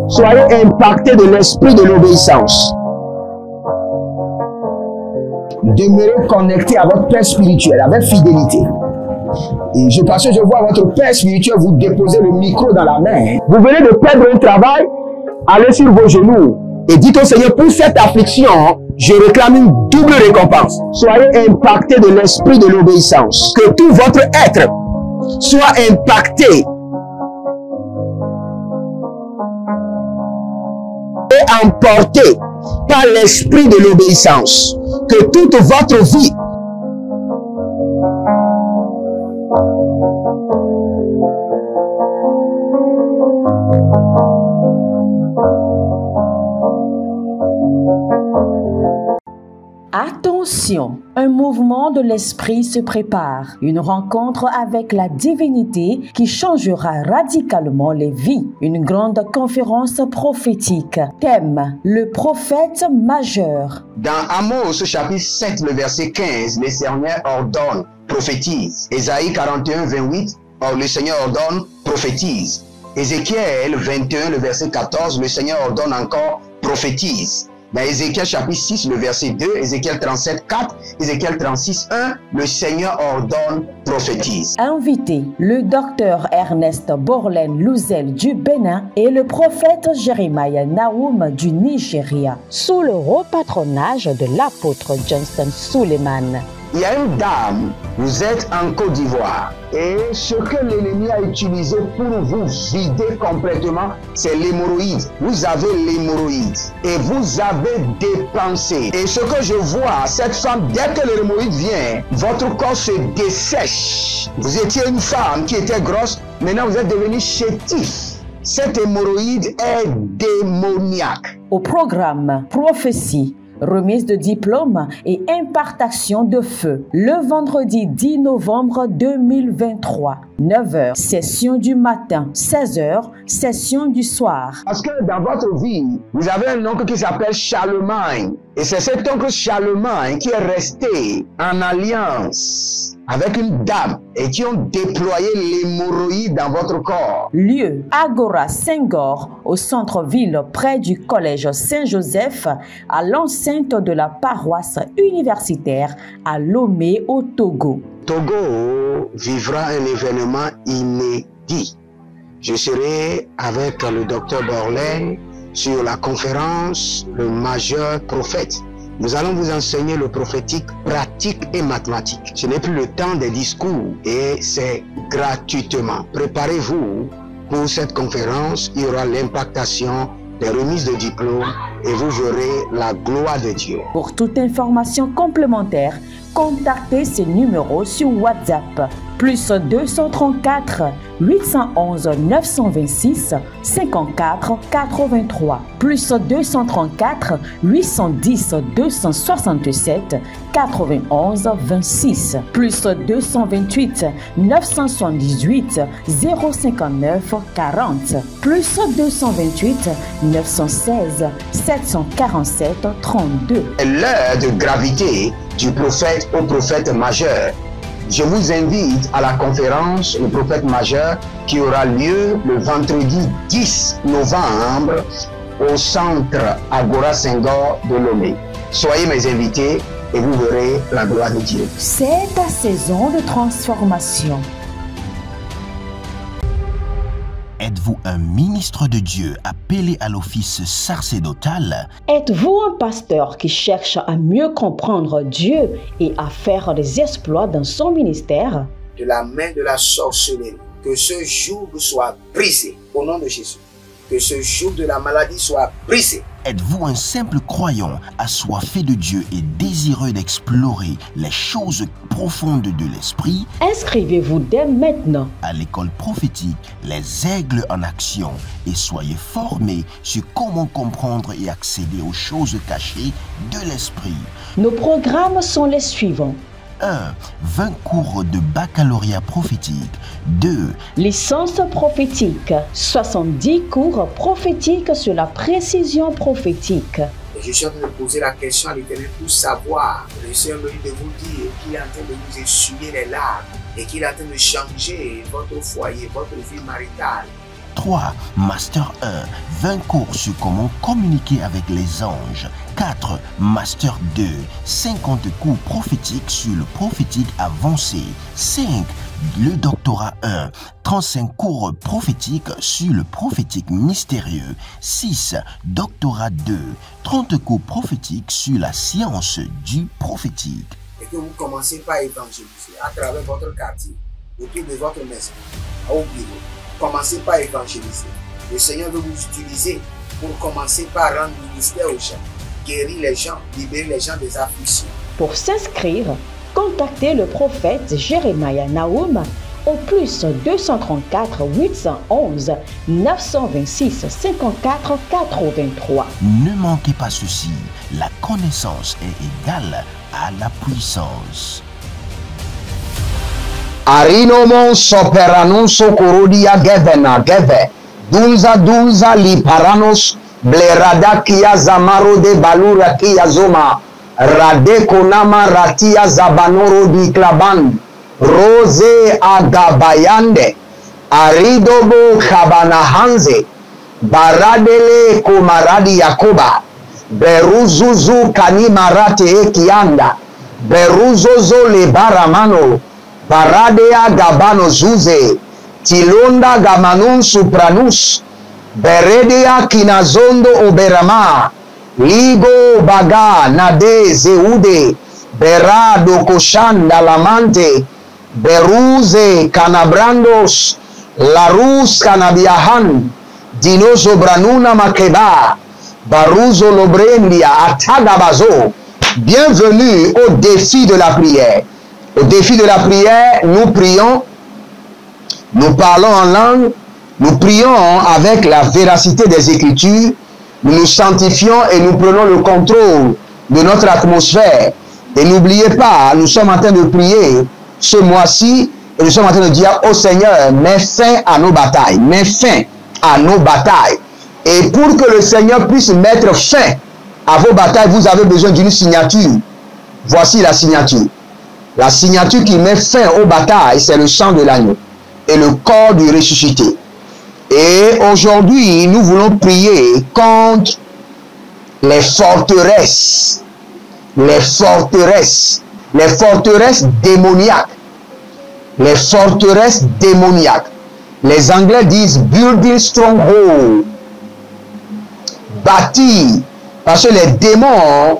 Soyez impactés de l'esprit de l'obéissance. Demeurez connectés à votre Père spirituel avec fidélité. Et parce que je vois votre Père spirituel vous déposer le micro dans la main. Vous venez de perdre un travail, allez sur vos genoux et dites au Seigneur, pour cette affliction, je réclame une double récompense. Soyez impactés de l'esprit de l'obéissance. Que tout votre être soit impacté et emporté par l'esprit de l'obéissance. Que toute votre vie Attention, un mouvement de l'esprit se prépare, une rencontre avec la divinité qui changera radicalement les vies, une grande conférence prophétique. Thème, le prophète majeur. Dans Amos chapitre 7, le verset 15, le Seigneur ordonne, prophétise. Ésaïe 41, 28, le Seigneur ordonne, prophétise. Ézéchiel 21, le verset 14, le Seigneur ordonne encore, prophétise. Dans Ézéchiel chapitre 6, le verset 2, Ézéchiel 37, 4, Ézéchiel 36, 1, le Seigneur ordonne, prophétise. Invité, le docteur Ernest Borlen Louzel du Bénin et le prophète Jeremiah Nahum du Nigeria, sous le haut patronage de l'apôtre Johnson Suleiman. Il y a une dame, vous êtes en Côte d'Ivoire et ce que l'ennemi a utilisé pour vous vider complètement, c'est l'hémorroïde. Vous avez l'hémorroïde et vous avez dépensé. Et ce que je vois, cette femme, dès que l'hémorroïde vient, votre corps se dessèche. Vous étiez une femme qui était grosse, maintenant vous êtes devenu chétif. Cette hémorroïde est démoniaque. Au programme Prophétie, remise de diplôme et impartation de feu. Le vendredi 10 novembre 2023, 9h, session du matin, 16h, session du soir. Parce que dans votre vie, vous avez un oncle qui s'appelle Charlemagne. Et c'est cet oncle Charlemagne qui est resté en alliance avec une dame et qui ont déployé l'hémorroïde dans votre corps. Lieu, Agora Senghor, au centre-ville près du collège Saint-Joseph, à l'enceinte de la paroisse universitaire à Lomé au Togo. Togo vivra un événement inédit. Je serai avec le docteur Borlen sur la conférence Le Majeur Prophète. Nous allons vous enseigner le prophétique pratique et mathématique. Ce n'est plus le temps des discours et c'est gratuitement. Préparez-vous pour cette conférence. Il y aura l'impactation des remises de diplômes et vous verrez la gloire de Dieu. Pour toute information complémentaire, contactez ces numéros sur WhatsApp. Plus 234 811 926 54 83. Plus 234 810 267 91 26. Plus 228 978 059 40. Plus 228 916 747 32. L'heure de gravité du prophète au prophète majeur. Je vous invite à la conférence Le Prophète Majeur qui aura lieu le vendredi 10 novembre au centre Agora Senghor de Lomé. Soyez mes invités et vous verrez la gloire de Dieu. C'est ta saison de transformation. Êtes-vous un ministre de Dieu appelé à l'office sacerdotal? Êtes-vous un pasteur qui cherche à mieux comprendre Dieu et à faire des exploits dans son ministère? De la main de la sorcellerie, que ce joug soit brisé au nom de Jésus. Que ce joug de la maladie soit brisé. Êtes-vous un simple croyant assoiffé de Dieu et désireux d'explorer les choses profondes de l'esprit? Inscrivez-vous dès maintenant À l'école prophétique Les Aigles en Action et soyez formés sur comment comprendre et accéder aux choses cachées de l'esprit. Nos programmes sont les suivants. 1. 20 cours de baccalauréat prophétique. 2. Licence prophétique. 70 cours prophétiques sur la précision prophétique. Et je suis en train de poser la question à l'Éternel pour savoir. Le Seigneur me dit de vous dire qu'il est en train de vous essuyer les larmes et qu'il est en train de changer votre foyer, votre vie maritale. 3. Master 1, 20 cours sur comment communiquer avec les anges. 4. Master 2, 50 cours prophétiques sur le prophétique avancé. 5. Le doctorat 1, 35 cours prophétiques sur le prophétique mystérieux. 6. Doctorat 2, 30 cours prophétiques sur la science du prophétique. Et que vous commencez par évangéliser à travers votre quartier, autour de votre maison, au bureau. Commencez par évangéliser. Le Seigneur veut vous utiliser pour commencer par rendre ministère aux gens, guérir les gens, libérer les gens des afflictions. Pour s'inscrire, contactez le prophète Jérémia Naoum au plus 234 811 926 54 83. Ne manquez pas ceci, la connaissance est égale à la puissance. Arinomon soperanum sokorodia gevena geve. Dunza li paranos blerada kia zamaro de balura kia zoma. Rade konama ratia zabanoro di klaban. Rose agabayande. Aridobo kabanahanze. Baradele komaradi yakoba. Beruzuzu kanimarate ekianda. Beruzozo le baramano. Baradea gabano zuze. Tilonda gamanun supranus. Beredea kinazondo oberama. Ligo baga nade zeude. Berado koshanda lamante. Beruze canabrandos. Larus canabiahan. Dinoso branuna makeba. Baruzo lobrendia atagabazo. Bienvenue au défi de la prière. Au défi de la prière, nous prions, nous parlons en langue, nous prions avec la véracité des Écritures, nous nous sanctifions et nous prenons le contrôle de notre atmosphère. Et n'oubliez pas, nous sommes en train de prier ce mois-ci et nous sommes en train de dire au Seigneur, mets fin à nos batailles, mets fin à nos batailles. Et pour que le Seigneur puisse mettre fin à vos batailles, vous avez besoin d'une signature. Voici la signature. La signature qui met fin aux batailles, c'est le sang de l'agneau et le corps du ressuscité. Et aujourd'hui, nous voulons prier contre les forteresses démoniaques. Les forteresses démoniaques. Les Anglais disent building stronghold. Bâtir. Parce que les démons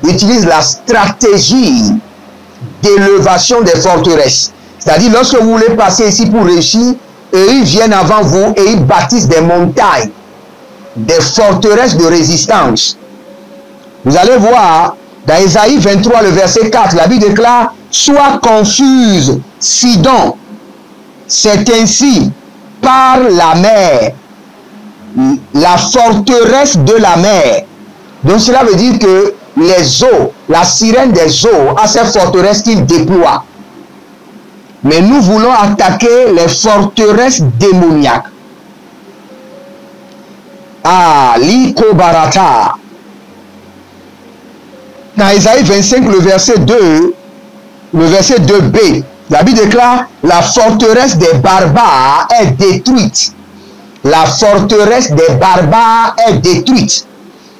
utilisent la stratégie d'élévation des forteresses. C'est-à-dire, lorsque vous voulez passer ici pour réussir, eux, ils viennent avant vous et ils bâtissent des montagnes, des forteresses de résistance. Vous allez voir, dans Ésaïe 23, le verset 4, la Bible déclare, « Sois confuse, Sidon, c'est ainsi, par la mer, la forteresse de la mer. » Donc cela veut dire que les eaux, la sirène des eaux a cette forteresse qu'il déploie. Mais nous voulons attaquer les forteresses démoniaques. Ah, l'Ikobarata. Dans Isaïe 25, le verset 2, le verset 2b, la Bible déclare, la forteresse des barbares est détruite. La forteresse des barbares est détruite.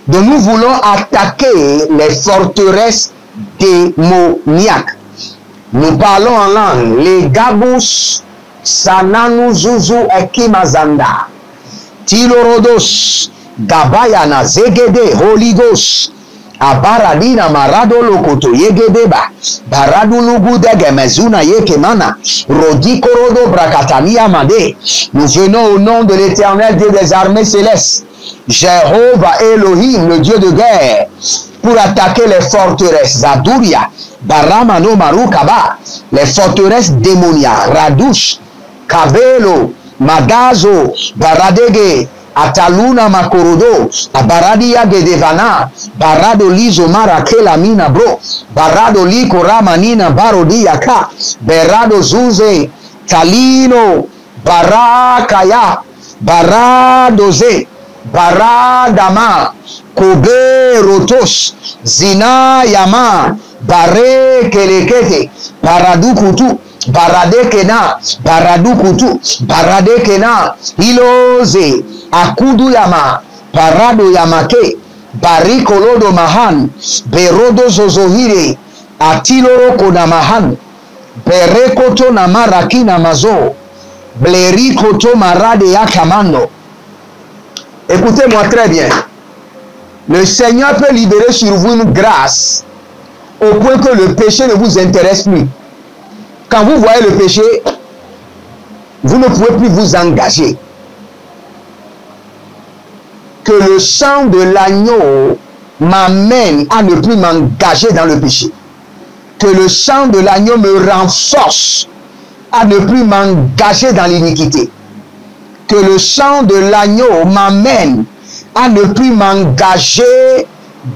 Donc nous voulons attaquer les forteresses démoniaques. Nous parlons en langue. Les gabus sananu zuzu ekimazanda. Tilorodos gabayana zegede Holy Ghost. Abaradina marado lokoto yegedeba. Baradu lugude gemezuna yekemana. Rodikorodo brakatania made. Nous venons au nom de l'Éternel Dieu des armées célestes. Jéhovah Elohim, le Dieu de guerre, pour attaquer les forteresses. Zaduria, Baramano Marukaba, les forteresses démoniaques. Radouche, Kavelo, Magazo, Baradege, Ataluna Makorodo, Abaradia Gedevana, Barado Lizo Marakela Mina Bro, Barado Liko Ramanina Barodiaka, Berado Zuze, Talino, Barakaya, Baradoze, Baradama, Kobe Rotos, Zina Yama, Bare Kelekete, Paradukutu, barade kena, baradu kutu, barade kena, iloze, akudu yama, parado yamake, barikolodo mahan, berodo zozohire, atiloro konamahan, berekoto na maraki na mazo, blerikoto marade yakamando. Écoutez-moi très bien. Le Seigneur peut libérer sur vous une grâce au point que le péché ne vous intéresse plus. Quand vous voyez le péché, vous ne pouvez plus vous engager. Que le sang de l'agneau m'amène à ne plus m'engager dans le péché. Que le sang de l'agneau me renforce à ne plus m'engager dans l'iniquité. Que le sang de l'agneau m'amène à ne plus m'engager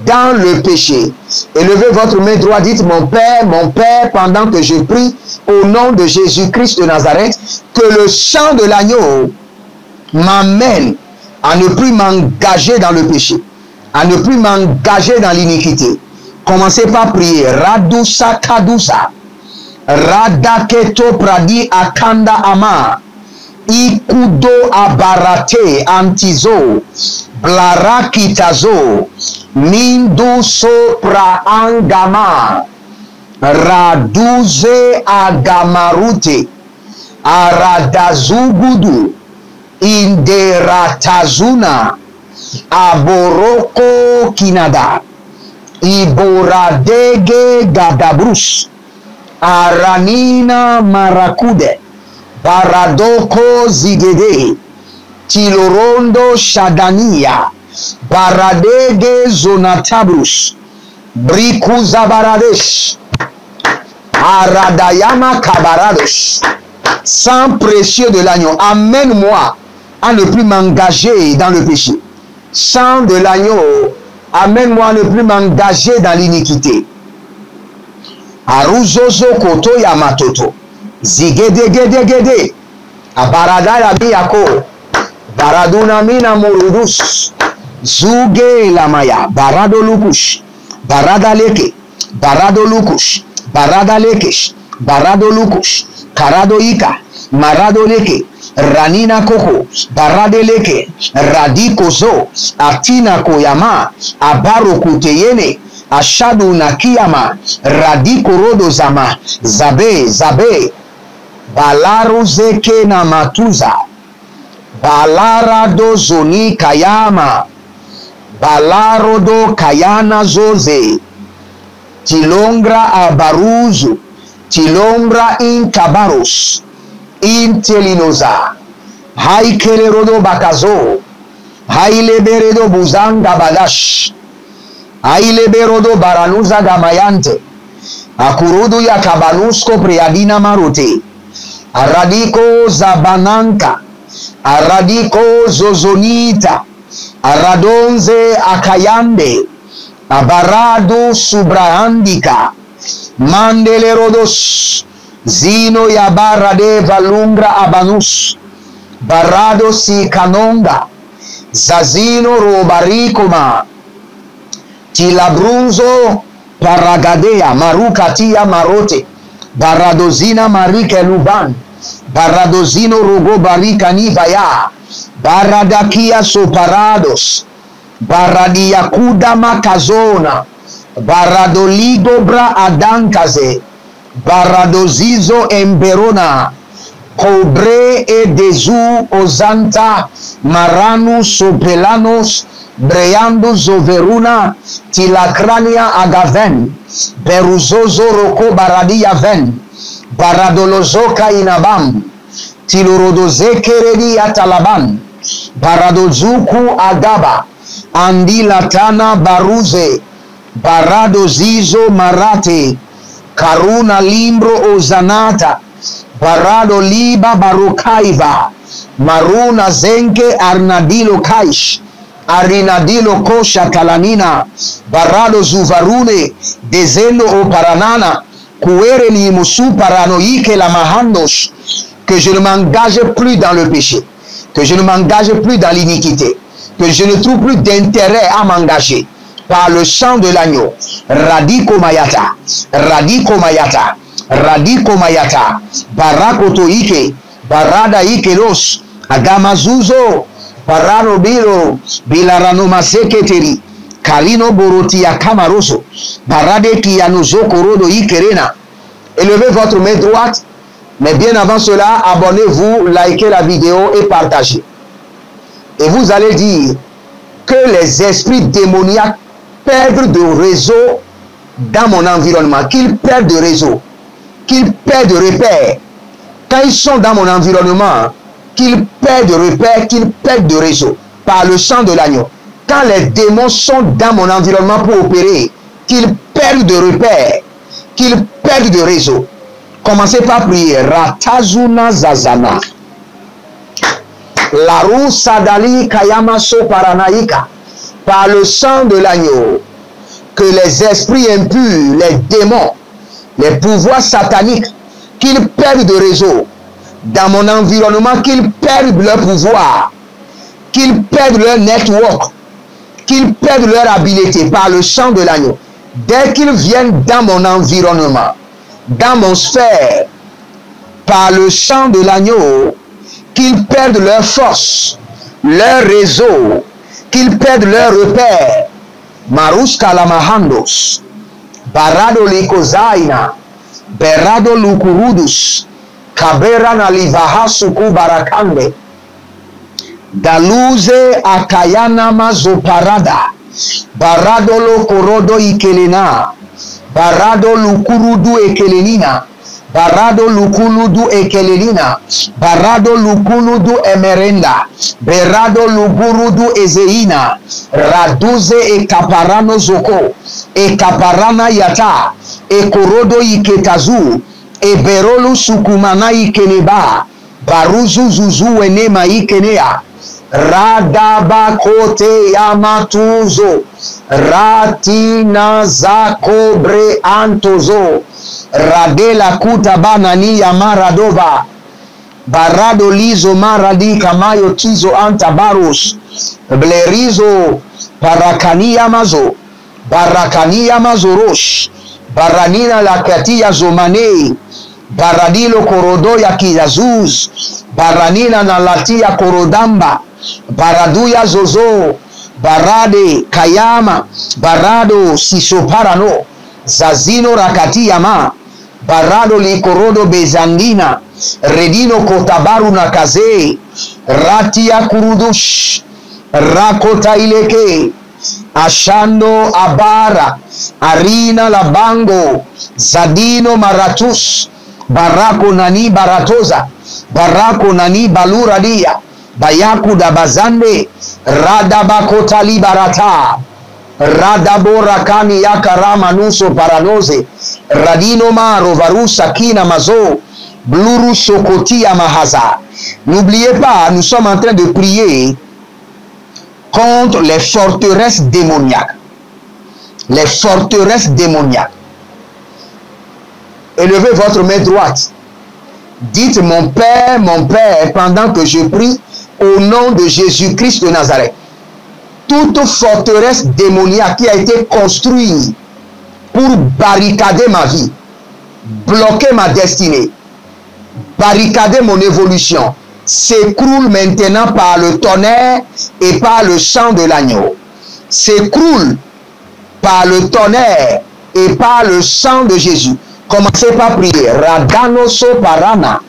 dans le péché. Élevez votre main droite, dites mon Père, pendant que je prie au nom de Jésus-Christ de Nazareth, que le sang de l'agneau m'amène à ne plus m'engager dans le péché, à ne plus m'engager dans l'iniquité. Commencez par prier. Radusa kadusa, radaketo pradi akanda ama, ikudo abarate antizo, blarakitazo, mindu sopra angama, raduze agamarute, aradazugudu, inderatazuna, aboroko kinada, iboradege gadabrus, aranina marakude, baradoko zigede, tilorondo shadania, baradege zonatabrus, brikuza baradesh, aradayama kabaradosh. Sang précieux de l'agneau, amène-moi à ne plus m'engager dans le péché. Sang de l'agneau, amène-moi à ne plus m'engager dans l'iniquité. Aruzozo koto yamatoto, zigedegedegede, abarada yabiyako, baraduna mina murudus, zuge lamaya, barado lukush, barada leke, barado lukush, barada lekesh, barado lukush, karado ika, marado leke, ranina koko, barade leke, radiko zo, atina koyama, abaro kuteyene, ashadu nakiyama, radiko rodo zama, zabe, balaro zeke na matuza, balarado zoni kayama, balarodo kayana zoze, tilongra abaruzu, tilombra in kabaros, in telinoza, haikele rodo bakazo, haile beredo buzanga badash, haile berodo baranuza gamayante, akurudu ya kabanusko priadina marote, aradiko zabananka, aradiko zozonita, aradonze akayande, abarado subrahandika, mandele rodos, zino ya barade valungra abanus, barado si kanonga, zazino robarikoma, tilabrunzo paragadea, marukatia marote, baradozina marike luban, baradozino rogo barika nivaya, baradakia soparados, baradiakuda makazona, baradoligo bra adankaze, baradozizo emberona, cobre e dezu ozanta, maranu sopelanos, breando zoveruna, tilacrania agaven, beruzozo roko baradia ven, baradolozoka inabam, tilurodozekeri atalaban, baradozuku agaba, andilatana baruze, barado zizo marate, karuna limbro ozanata, barado liba barokaiva, maruna zenke arnadilo kaish, arinadilo kosha kalanina, barado zuvarune, dezendo o paranana, kuere ni musu paranoïque la mahandos, que je ne m'engage plus dans le péché, que je ne m'engage plus dans l'iniquité, que je ne trouve plus d'intérêt à m'engager. par le sang de l'agneau. Radiko mayata, radiko mayata, radiko mayata, barakoto ike, barada ike los, agamazuzo, barano biro, bilarano maseketeri, kalino boroti ya kamaroso, barade kiyanuzo korodo ikerena. Élevez votre main droite, mais bien avant cela, abonnez-vous, likez la vidéo et partagez. Et vous allez dire que les esprits démoniaques perdent de réseau dans mon environnement, qu'ils perdent de réseau, qu'ils perdent de repères. Quand ils sont dans mon environnement, qu'ils perdent de repères, qu'ils perdent de réseau par le sang de l'agneau. Quand les démons sont dans mon environnement pour opérer, qu'ils perdent de repères, qu'ils perdent de réseau. Commencez par prier. Ratazuna zazana. Laru sadali kayamaso paranaïka. Par le sang de l'agneau, que les esprits impurs, les démons, les pouvoirs sataniques, qu'ils perdent de réseau dans mon environnement, qu'ils perdent leur pouvoir, qu'ils perdent leur network, qu'ils perdent leur habileté par le sang de l'agneau. Dès qu'ils viennent dans mon environnement, dans mon sphère, par le sang de l'agneau, qu'ils perdent leur force, leur réseau, qu'ils perdent leur repère. Marus kalamahandos, barado likozaina, berado lukurudus, kabera na livahasuku barakande, daluze akayana mazoparada, barado lokorodo ikelena, barado lukurudu ekelenina, barado lukuludu ekelenina, barado lukuludu emerenda, berado lugurudu ezeina, raduze ekaparano zoko, ekaparana yata, ekorodo iketazu, eberolu sukumana ikeneba, baruzu zuzu enema ikenea, radaba kote yamatuzo, ratina zakobre antozo, radela kuta banani yamaradova, barado lizo maradi kamayo tizo antabarus, blerizo barakani yamazo, barakani yamazorosh, baranina lakati ya zomane, baradilo korodo ya kiyazuz, baranina na latia korodamba, baraduya zozo, barade kayama, barado sisoparano, zazino rakati yama, barado likorodo bezandina, redino kotabaru na kaze, ratia kurudush, rakota ileke, ashando abara, arina labango, zadino maratus, barako nani baratoza, barako nani baluradia, bayaku dabazande, radabakota libarata, radaborakani yakarama nuso paranoze, radino maro varusa kina mazo, bluru sokotia mahaza. N'oubliez pas, nous sommes en train de prier contre les forteresses démoniaques. Les forteresses démoniaques. Élevez votre main droite. Dites mon Père, pendant que je prie au nom de Jésus-Christ de Nazareth. Toute forteresse démoniaque qui a été construite pour barricader ma vie, bloquer ma destinée, barricader mon évolution, s'écroule maintenant par le tonnerre et par le sang de l'agneau. S'écroule par le tonnerre et par le sang de Jésus. Commencez par prier. Radanoso parana.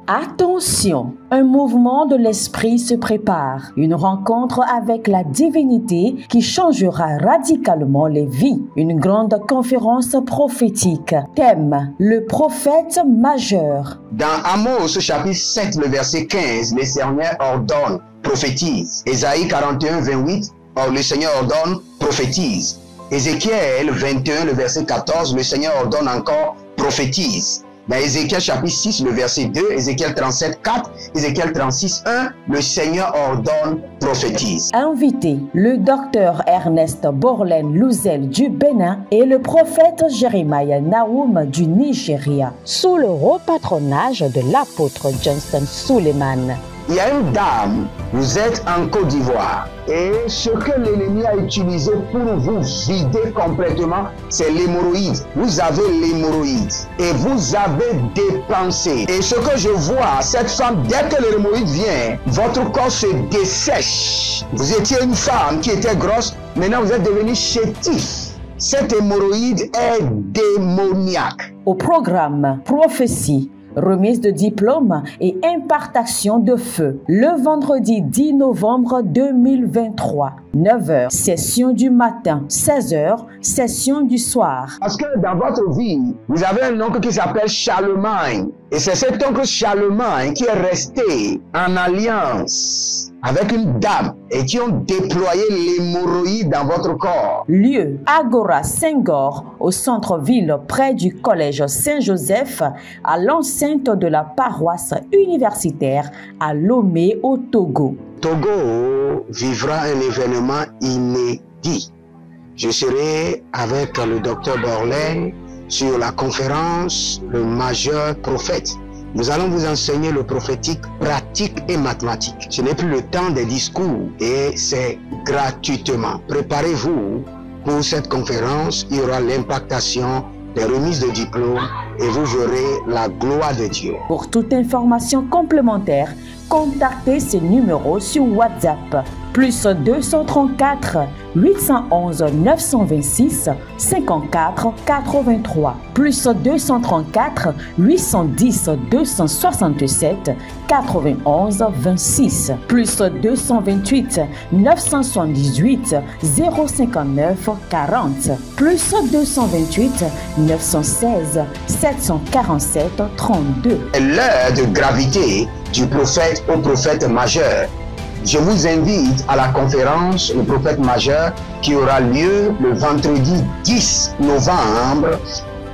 Attention, un mouvement de l'esprit se prépare, une rencontre avec la divinité qui changera radicalement les vies, une grande conférence prophétique. Thème, le prophète majeur. Dans Amos chapitre 7, le verset 15, le Seigneur ordonne, prophétise. Ésaïe 41, 28, le Seigneur ordonne, prophétise. Ézéchiel 21, le verset 14, le Seigneur ordonne encore, prophétise. Dans Ézéchiel chapitre 6, le verset 2, Ézéchiel 37, 4, Ézéchiel 36, 1, le Seigneur ordonne, prophétise. Invité, le docteur Ernest Borlen Louzel du Bénin et le prophète Jeremiah Nahum du Nigeria, sous le haut patronage de l'apôtre Johnson Suleiman. Il y a une dame, vous êtes en Côte d'Ivoire et ce que l'ennemi a utilisé pour vous vider complètement, c'est l'hémorroïde. Vous avez l'hémorroïde et vous avez dépensé. Et ce que je vois, cette femme, dès que l'hémorroïde vient, votre corps se dessèche. Vous étiez une femme qui était grosse, maintenant vous êtes devenu chétif. Cette hémorroïde est démoniaque. Au programme Prophétie, remise de diplôme et impartation de feu. Le vendredi 10 novembre 2023, 9h, session du matin, 16h, session du soir. Parce que dans votre vie, vous avez un oncle qui s'appelle Charlemagne. Et c'est cet oncle Charlemagne qui est resté en alliance avec une dame et qui ont déployé l'hémorroïde dans votre corps. Lieu, Agora Senghor, au centre-ville près du collège Saint-Joseph, à l'enceinte de la paroisse universitaire à Lomé au Togo. Togo vivra un événement inédit. Je serai avec le docteur Borlen sur la conférence Le Majeur Prophète. Nous allons vous enseigner le prophétique pratique et mathématique. Ce n'est plus le temps des discours et c'est gratuitement. Préparez-vous pour cette conférence. Il y aura l'impactation des remises de diplômes et vous verrez la gloire de Dieu. Pour toute information complémentaire, contactez ce numéro sur WhatsApp. Plus 234 811 926 54 83. Plus 234 810 267 91 26. Plus 228 978 059 40. Plus 228 916 747 32. L'heure de gravité du prophète au prophète majeur. Je vous invite à la conférence Le Prophète Majeur qui aura lieu le vendredi 10 novembre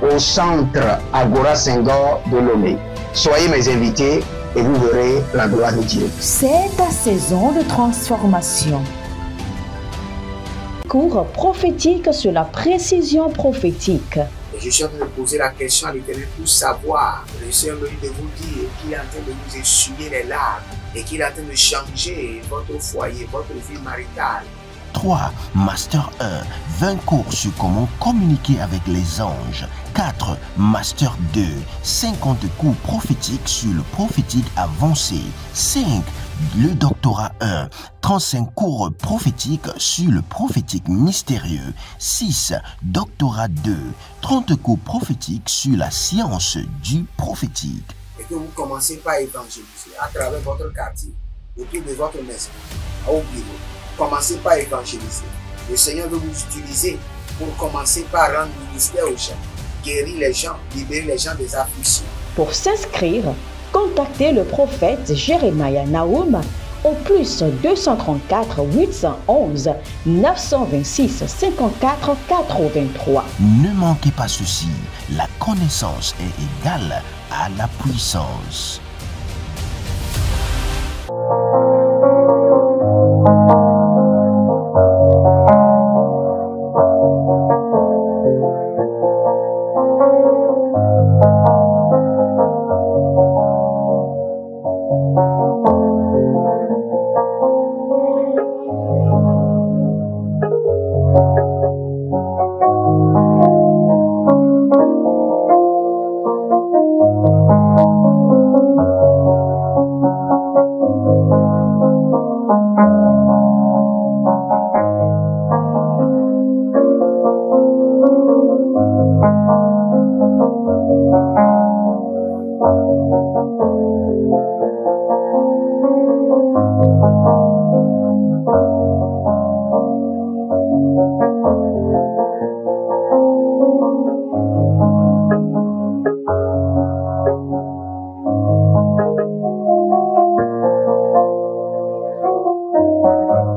au centre Agora Senghor de Lomé. Soyez mes invités et vous verrez la gloire de Dieu. C'est ta saison de transformation. Cours prophétique sur la précision prophétique. Je suis en train de poser la question à l'Éternel pour savoir. Le Seigneur me dit de vous dire qu'il est en train de vous essuyer les larmes et qu'il est en train de changer votre foyer, votre vie maritale. 3. Master 1. 20 cours sur comment communiquer avec les anges. 4. Master 2. 50 cours prophétiques sur le prophétique avancé. 5. Le doctorat 1. 35 cours prophétiques sur le prophétique mystérieux. 6. Doctorat 2. 30 cours prophétiques sur la science du prophétique. Et que vous commencez par évangéliser à travers votre quartier, autour de votre maison, au bureau. Commencez par évangéliser. Le Seigneur veut vous utiliser pour commencer par rendre ministère aux gens, guérir les gens, libérer les gens des afflictions. Pour s'inscrire, contactez le prophète Jérémia Naoum au plus 234 811 926 54 83. Ne manquez pas ceci, la connaissance est égale à la puissance.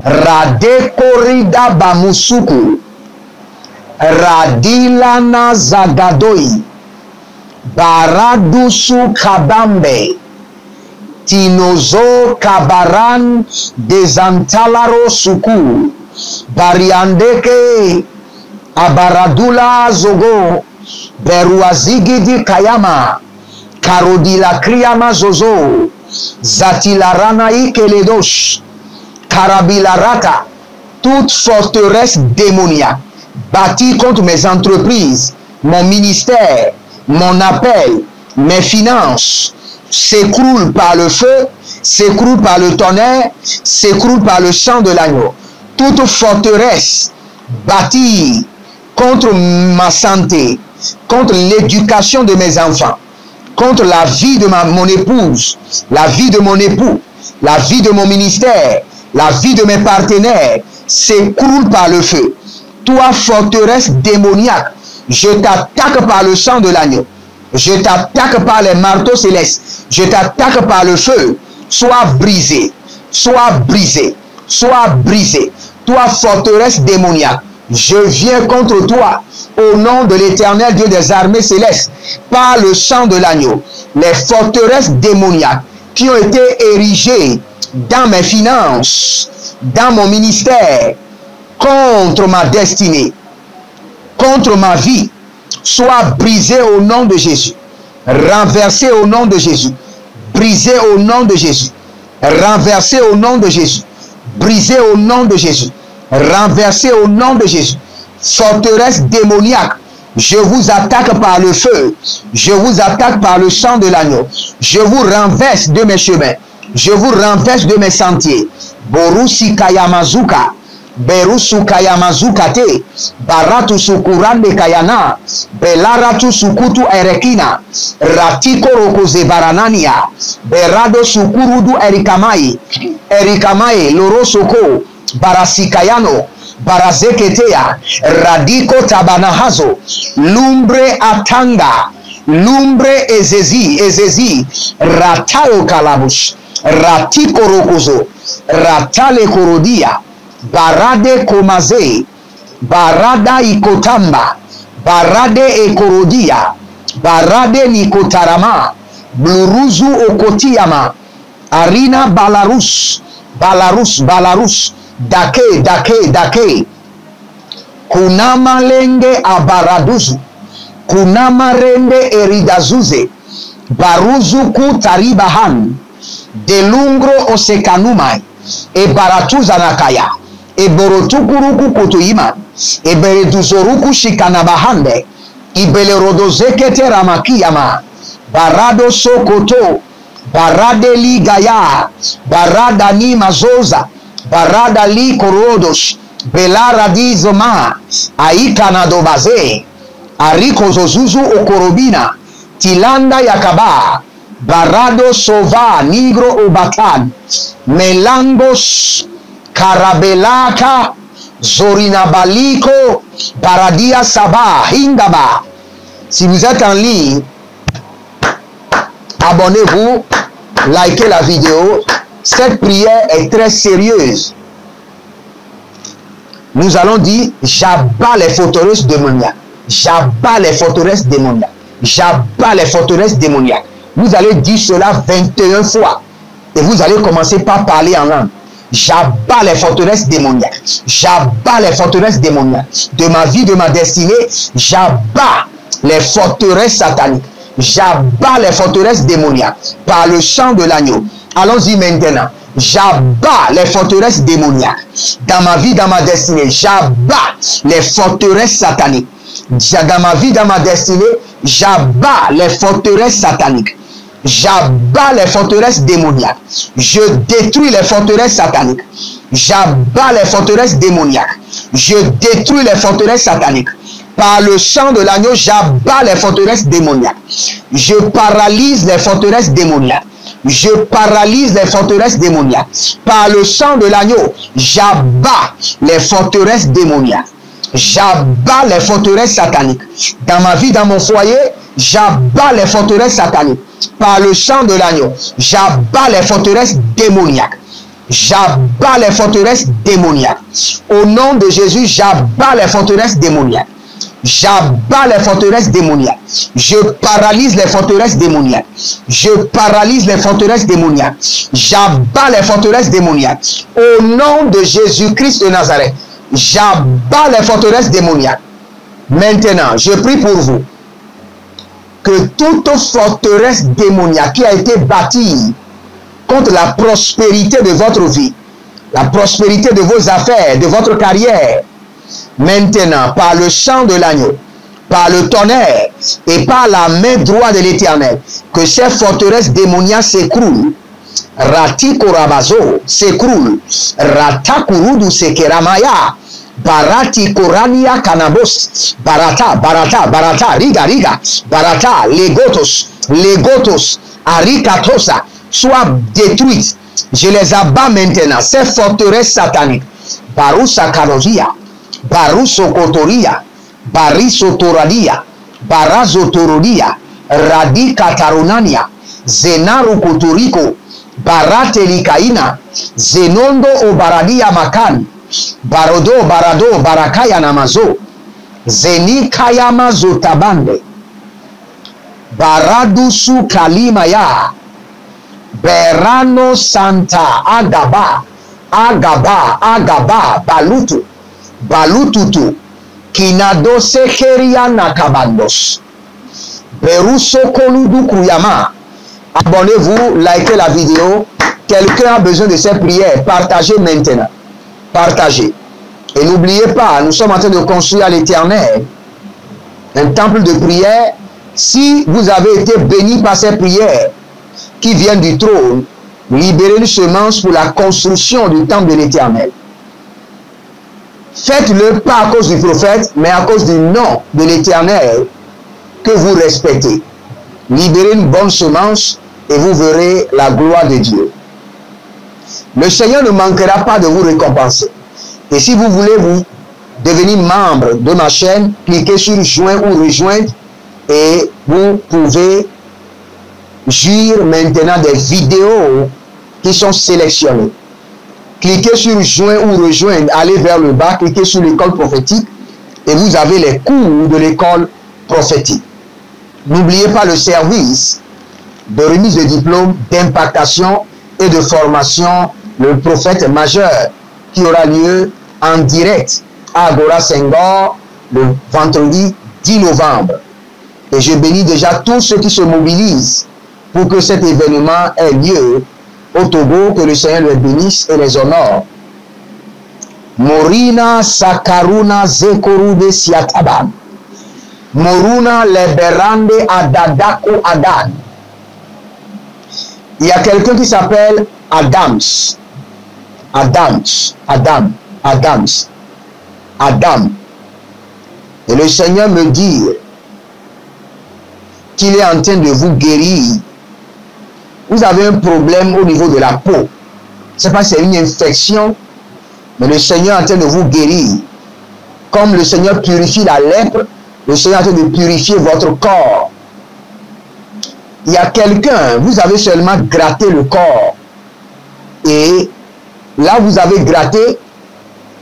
Radekorida Bamusuku, Radilana Zagadoi, Baradusu Kabambe, Tinozo Kabaran Dezantalaro Suku, Bariandeke, Abaradula Zogo, Beruazigidi Kayama, Karodila Kriyama Zozo, Zatilaranaï Keledosh, Karabilarata, toute forteresse démoniaque bâtie contre mes entreprises, mon ministère, mon appel, mes finances, s'écroule par le feu, s'écroule par le tonnerre, s'écroule par le sang de l'agneau. Toute forteresse bâtie contre ma santé, contre l'éducation de mes enfants, contre la vie de mon épouse, la vie de mon époux, la vie de mon ministère, la vie de mes partenaires, s'écroule par le feu. Toi, forteresse démoniaque, je t'attaque par le sang de l'agneau. Je t'attaque par les marteaux célestes. Je t'attaque par le feu. Sois brisé. Sois brisé. Sois brisé. Toi, forteresse démoniaque, je viens contre toi au nom de l'Éternel Dieu des armées célestes, par le sang de l'agneau. Les forteresses démoniaques qui ont été érigées dans mes finances, dans mon ministère, contre ma destinée, contre ma vie, soient brisées au nom de Jésus, renversées au nom de Jésus, brisées au nom de Jésus, renversées au nom de Jésus, brisées au nom de Jésus, renversées au nom de Jésus. Forteresse démoniaque, je vous attaque par le feu, je vous attaque par le sang de l'agneau, je vous renverse de mes chemins, je vous renverse de mes sentiers. Borusi Kayamazuka, Berusu Kayamazukate, Baratu Sukurande Kayana, Belaratu Sukutu Erekina, Ratiko Rokoze Baranania, Berado Sukurudu Erikamai, Erikamai, Lorosoko, Barasikayano, Barazeketea, Radiko Tabanahazo, Lumbre Atanga, Lumbre Ezezi, Ratao Kalabush, Ratiko Rokozo, Ratale Korodia, Barade Komaze, Barada Ikotamba, Barade Ekorodia, Barade Nikotarama, Bluruzu Okotiyama, Arina Balarus, Balarus, Dake, Kunama Lenge Abaraduzu, Kunama Rende Eridazuze, Baruzu Kutaribahan, Delungro Osekanumai, e Baratuzanakaya, e Borotukuruku Kutuima, e Bereduzoruku Shikanabahande, e Belerodozekete Ramakiyama, Barado Sokoto, Barade Li Gaya, Barada Ni Mazoza, Barada Li Korodos, Belara Di Zoma, Aikana Dobaze, Ariko Zozuzu Okorobina, Tilanda Yakaba, Barado Sova, Nigro Obatan, Melangos, Karabelaka, Zorinabaliko, Baradia Saba, Hingaba. Si vous êtes en ligne, abonnez-vous, likez la vidéo. Cette prière est très sérieuse. Nous allons dire, j'abats les forteresses démoniaques. J'abats les forteresses démoniaques. J'abats les forteresses démoniaques. Vous allez dire cela 21 fois. Et vous allez commencer par parler en langue. J'abats les forteresses démoniaques. J'abats les forteresses démoniaques. De ma vie, de ma destinée, j'abats les forteresses sataniques. J'abats les forteresses démoniaques par le sang de l'agneau. Allons-y maintenant. J'abats les forteresses démoniaques. Dans ma vie, dans ma destinée, j'abats les forteresses sataniques. Dans ma vie, dans ma destinée, j'abats les forteresses sataniques. J'abats les forteresses démoniaques. Je détruis les forteresses sataniques. J'abats les forteresses démoniaques. Je détruis les forteresses sataniques. Par le sang de l'agneau, j'abats les forteresses démoniaques. Je paralyse les forteresses démoniaques. Je paralyse les forteresses démoniaques. Par le sang de l'agneau, j'abats les forteresses démoniaques. J'abats les forteresses sataniques. Dans ma vie, dans mon foyer, j'abats les forteresses sataniques. Par le sang de l'agneau, j'abats les forteresses démoniaques. J'abats les forteresses démoniaques. Au nom de Jésus, j'abats les forteresses démoniaques. J'abats les forteresses démoniaques. Je paralyse les forteresses démoniaques. Je paralyse les forteresses démoniaques. J'abats les forteresses démoniaques. Au nom de Jésus-Christ de Nazareth, j'abats les forteresses démoniaques. Maintenant, je prie pour vous que toute forteresse démoniaque qui a été bâtie contre la prospérité de votre vie, la prospérité de vos affaires, de votre carrière. Maintenant, par le sang de l'agneau, par le tonnerre et par la main droite de l'Éternel, que ces forteresses démoniaques s'écroulent. Rati korabazo s'écroule. Rata kurudu sekeramaya. Barati korania kanabos. Barata, barata, barata, riga, riga. Barata, legotos, arikatosa, soient détruites. Je les abats maintenant, ces forteresses sataniques. Barusa karovia, baruso kotoria, bariso toradia, barazo torodia, radi katarunania, zenaru kotoriko, barate likaina, zenondo o baradia makan, barodo barado barakaya namazo, zenikayama zotabande, baradusu kalimaya, berano santa agaba, balututu, kinadose keria nakabandos, beruso koludu kruyama. Abonnez-vous, likez la vidéo. Quelqu'un a besoin de ces prières. Partagez maintenant. Partagez. Et n'oubliez pas, nous sommes en train de construire à l'Éternel un temple de prière. Si vous avez été béni par ces prières qui viennent du trône, libérez une semence pour la construction du temple de l'Éternel. Faites-le pas à cause du prophète, mais à cause du nom de l'Éternel que vous respectez. Libérez une bonne semence et vous verrez la gloire de Dieu. Le Seigneur ne manquera pas de vous récompenser. Et si vous voulez vous devenir membre de ma chaîne, cliquez sur joindre ou rejoindre et vous pouvez jouir maintenant des vidéos qui sont sélectionnées. Cliquez sur joindre ou rejoindre, allez vers le bas, cliquez sur l'école prophétique et vous avez les cours de l'école prophétique. N'oubliez pas le service de remise de diplôme, d'impactation et de formation, le prophète majeur, qui aura lieu en direct à Agora Senghor le vendredi 10 novembre. Et je bénis déjà tous ceux qui se mobilisent pour que cet événement ait lieu au Togo, que le Seigneur les bénisse et les honore. Morina Sakaruna Zekorude Siataban. Moruna Leberande Adadako Adan. Il y a quelqu'un qui s'appelle Adam. Et le Seigneur me dit qu'il est en train de vous guérir. Vous avez un problème au niveau de la peau. Je ne sais pas si c'est une infection, mais le Seigneur est en train de vous guérir. Comme le Seigneur purifie la lèpre, le Seigneur est en train de purifier votre corps. Il y a quelqu'un, vous avez seulement gratté le corps. Et là, vous avez gratté,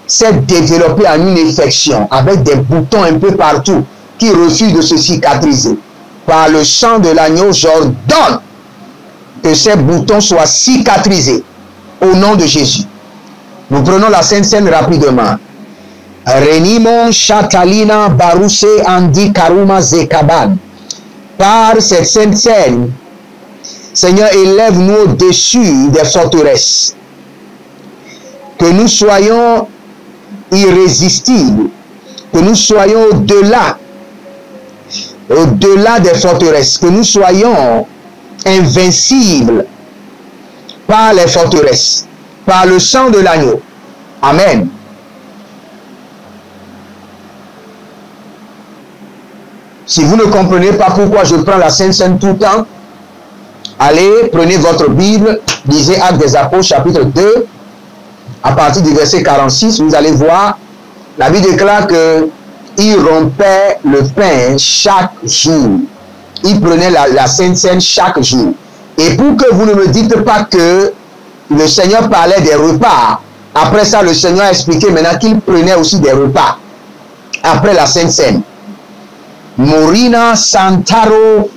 c'est développé en une infection avec des boutons un peu partout qui refusent de se cicatriser. Par le sang de l'agneau, j'ordonne que ces boutons soient cicatrisés au nom de Jésus. Nous prenons la Sainte Seine rapidement. Renimon Chatalina Barouse Andi Karuma Zekaban. Par cette Sainte Seine, Seigneur, élève-nous au-dessus des forteresses. Que nous soyons irrésistibles. Que nous soyons au-delà des forteresses. Que nous soyons invincibles par les forteresses. Par le sang de l'agneau. Amen. Si vous ne comprenez pas pourquoi je prends la Sainte Seine tout le temps, allez, prenez votre Bible, lisez Actes des Apôtres, chapitre 2, à partir du verset 46, vous allez voir, la Bible déclare qu'il rompait le pain chaque jour. Il prenait la Sainte Seine chaque jour. Et pour que vous ne me dites pas que le Seigneur parlait des repas, après ça, le Seigneur a expliqué maintenant qu'il prenait aussi des repas, après la Sainte Seine. Morina Santaro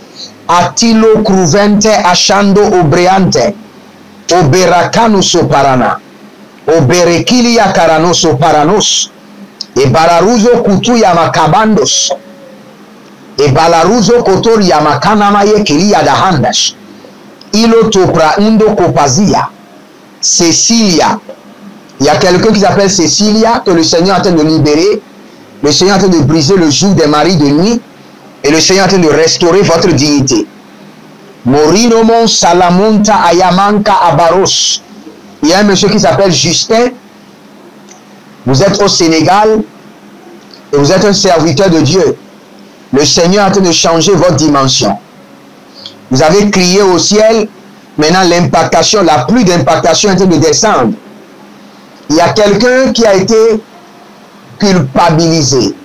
Atilo Cruvente Ashando Obreante Oberakano Soparana Oberekilia Karano Soparanos E Balaruzo Kutu Yamakabandos E Balaruzo Kotor Yamakanamaye Kilia Dahandash Ilotopra Undokopazia, Cécilia. Il y a quelqu'un qui s'appelle Cécilia, que le Seigneur est en train de libérer. Le Seigneur est en train de briser le joug des maris de nuit. Et le Seigneur est en train de restaurer votre dignité. Morinomon Salamonta Ayamanka Abaros. Il y a un monsieur qui s'appelle Justin. Vous êtes au Sénégal et vous êtes un serviteur de Dieu. Le Seigneur est en train de changer votre dimension. Vous avez crié au ciel. Maintenant, l'impactation, la pluie d'impactation est en train de descendre. Il y a quelqu'un qui a été culpabilisé.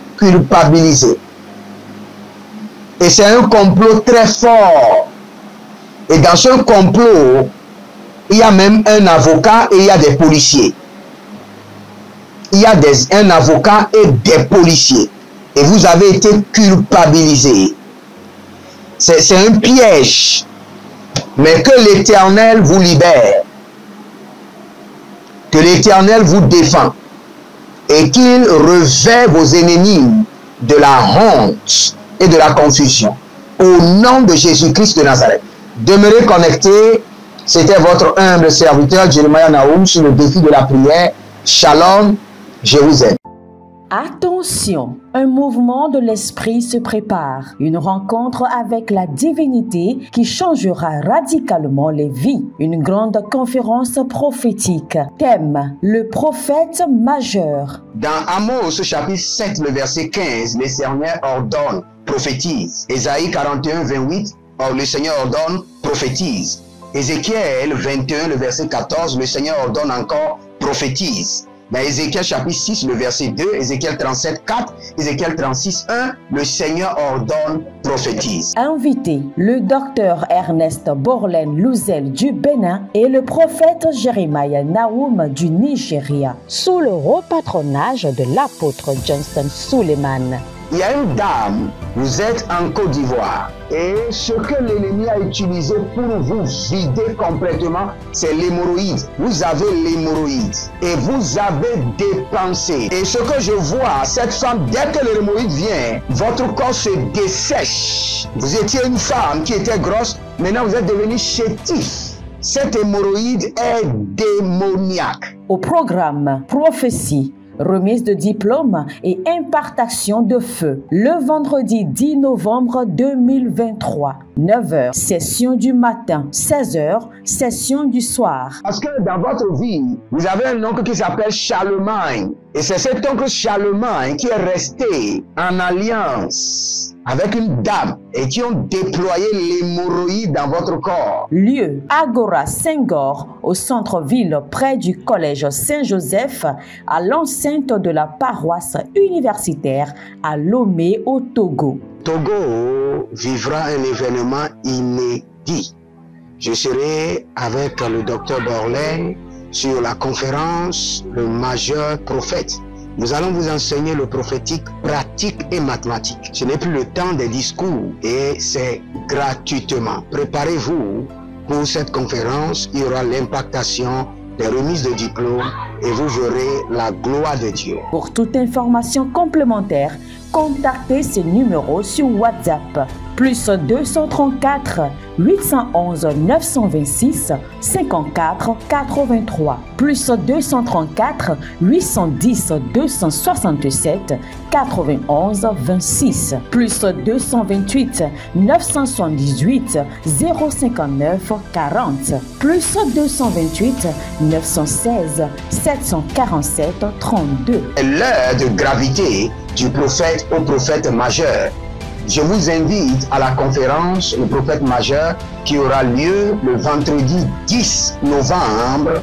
Et c'est un complot très fort. Et dans ce complot, il y a même un avocat et il y a des policiers. Il y a un avocat et des policiers. Et vous avez été culpabilisé. C'est un piège. Mais que l'Éternel vous libère. Que l'Éternel vous défend. Et qu'il revêt vos ennemis de la honte et de la confusion. Au nom de Jésus-Christ de Nazareth. Demeurez connectés. C'était votre humble serviteur Jeremiah Nahum sur le défi de la prière. Shalom, je vous aime. Attention, un mouvement de l'esprit se prépare. Une rencontre avec la divinité qui changera radicalement les vies. Une grande conférence prophétique. Thème, le prophète majeur. Dans Amos chapitre 7, le verset 15, le Seigneur ordonne, prophétise. Ésaïe 41, 28, le Seigneur ordonne, prophétise. Ézéchiel 21, le verset 14, le Seigneur ordonne encore, prophétise. Dans Ézéchiel chapitre 6, le verset 2, Ézéchiel 37, 4, Ézéchiel 36, 1, le Seigneur ordonne, prophétise. Invité, le docteur Ernest Borlen Louzel du Bénin et le prophète Jeremiah Nahum du Nigeria, sous le haut patronage de l'apôtre Johnson Suleiman. Il y a une dame, vous êtes en Côte d'Ivoire et ce que l'ennemi a utilisé pour vous vider complètement, c'est l'hémorroïde. Vous avez l'hémorroïde et vous avez dépensé. Et ce que je vois, cette femme, dès que l'hémorroïde vient, votre corps se dessèche. Vous étiez une femme qui était grosse, maintenant vous êtes devenu chétif. Cette hémorroïde est démoniaque. Au programme Prophétie, remise de diplôme et impartation de feu. Le vendredi 10 novembre 2023, 9h, session du matin, 16h, session du soir. Parce que dans votre vie, vous avez un oncle qui s'appelle Charlemagne. Et c'est cet oncle Charlemagne qui est resté en alliance avec une dame et qui ont déployé l'hémorroïde dans votre corps. Lieu, Agora Senghor, au centre-ville près du collège Saint-Joseph, à l'enceinte de la paroisse universitaire à Lomé au Togo. Togo vivra un événement inédit. Je serai avec le docteur Borlen sur la conférence Le majeur prophète. Nous allons vous enseigner le prophétique pratique et mathématique. Ce n'est plus le temps des discours et c'est gratuitement. Préparez-vous pour cette conférence. Il y aura l'impactation, des remises de diplômes et vous verrez la gloire de Dieu. Pour toute information complémentaire, contactez ce numéro sur WhatsApp. Plus 234 811 926 54 83. Plus 234 810 267 91 26. Plus 228 978 059 40. Plus 228 916 747 32. L'heure de gravité du prophète au prophète majeur. Je vous invite à la conférence Le prophète majeur qui aura lieu le vendredi 10 novembre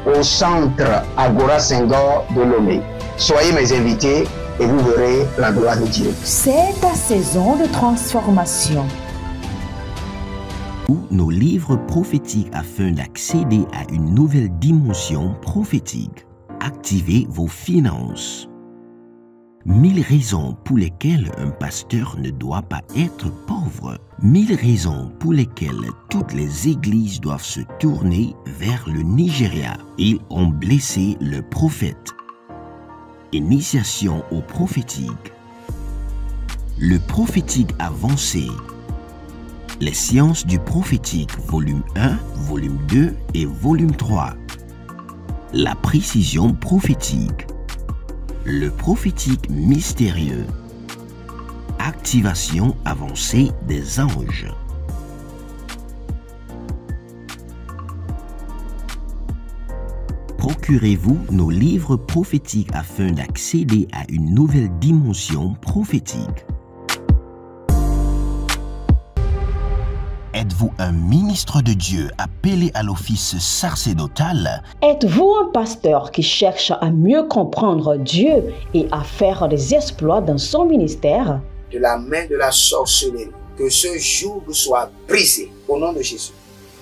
au centre Agora Senghor de Lomé. Soyez mes invités et vous verrez la gloire de Dieu. C'est ta saison de transformation. Nos livres prophétiques afin d'accéder à une nouvelle dimension prophétique. Activez vos finances. 1000 raisons pour lesquelles un pasteur ne doit pas être pauvre. 1000 raisons pour lesquelles toutes les églises doivent se tourner vers le Nigeria. Ils ont blessé le prophète. Initiation au prophétique. Le prophétique avancé. Les sciences du prophétique, volume 1, volume 2 et volume 3. La précision prophétique. Le prophétique mystérieux. Activation avancée des anges. Procurez-vous nos livres prophétiques afin d'accéder à une nouvelle dimension prophétique. Êtes-vous un ministre de Dieu appelé à l'office sacerdotal? Êtes-vous un pasteur qui cherche à mieux comprendre Dieu et à faire des exploits dans son ministère? De la main de la sorcellerie, que ce joug soit brisé au nom de Jésus.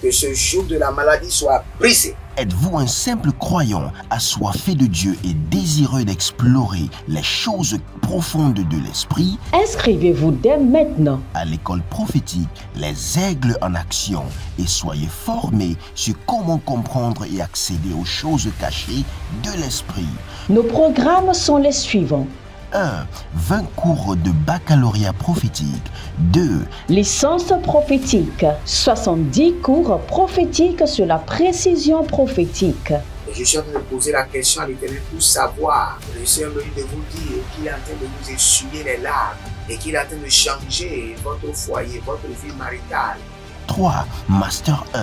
Que ce joug de la maladie soit brisé. Êtes-vous un simple croyant assoiffé de Dieu et désireux d'explorer les choses profondes de l'esprit? Inscrivez-vous dès maintenant À l'école prophétique, les aigles en action, et soyez formés sur comment comprendre et accéder aux choses cachées de l'esprit. Nos programmes sont les suivants. 1. 20 cours de baccalauréat prophétique. 2. Licence prophétique. 70 cours prophétiques sur la précision prophétique. Et je suis en train de poser la question à l'Éternel pour savoir. Le Seigneur me dit de vous dire qu'il est en train de vous essuyer les larmes et qu'il est en train de changer votre foyer, votre vie maritale. 3. Master 1.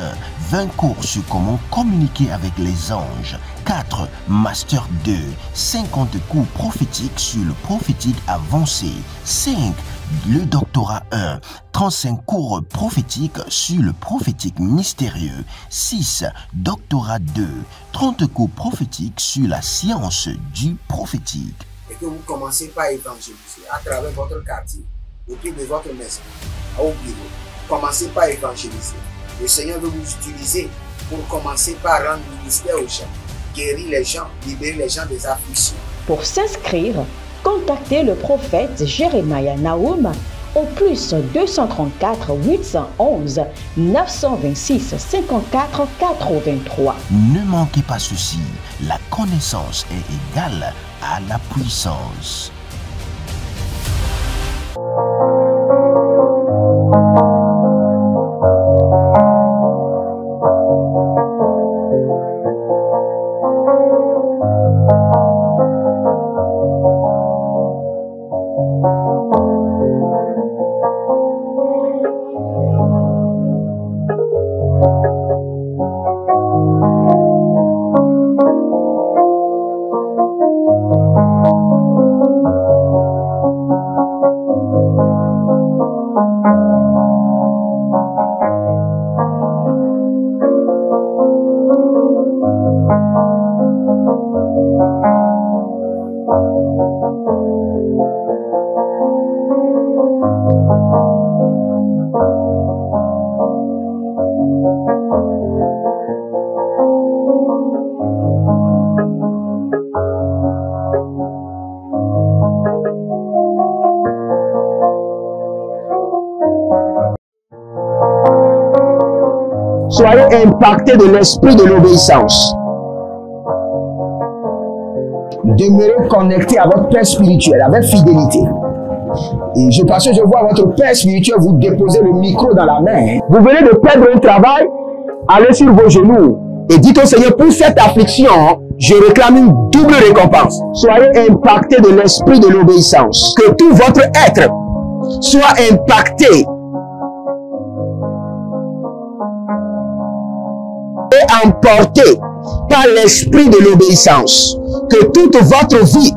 20 cours sur comment communiquer avec les anges. 4. Master 2. 50 cours prophétiques sur le prophétique avancé. 5. Le doctorat 1. 35 cours prophétiques sur le prophétique mystérieux. 6. Doctorat 2. 30 cours prophétiques sur la science du prophétique. Et que vous commencez par évangéliser à travers votre quartier, autour de votre maison, au bureau. Commencez par évangéliser. Le Seigneur veut vous utiliser pour commencer par rendre ministère aux gens, guérir les gens, libérer les gens des afflictions. Pour s'inscrire, contactez le prophète Jérémie Naoum au plus 234 811 926 54 83. Ne manquez pas ceci, la connaissance est égale à la puissance. Soyez impactés de l'esprit de l'obéissance. Demeurez connectés à votre Père spirituel avec fidélité. Et parce que je vois votre Père spirituel vous déposer le micro dans la main. Vous venez de perdre un travail, allez sur vos genoux et dites au Seigneur, pour cette affliction, je réclame une double récompense. Soyez impactés de l'esprit de l'obéissance. Que tout votre être soit impacté et emporté par l'esprit de l'obéissance. Que toute votre vie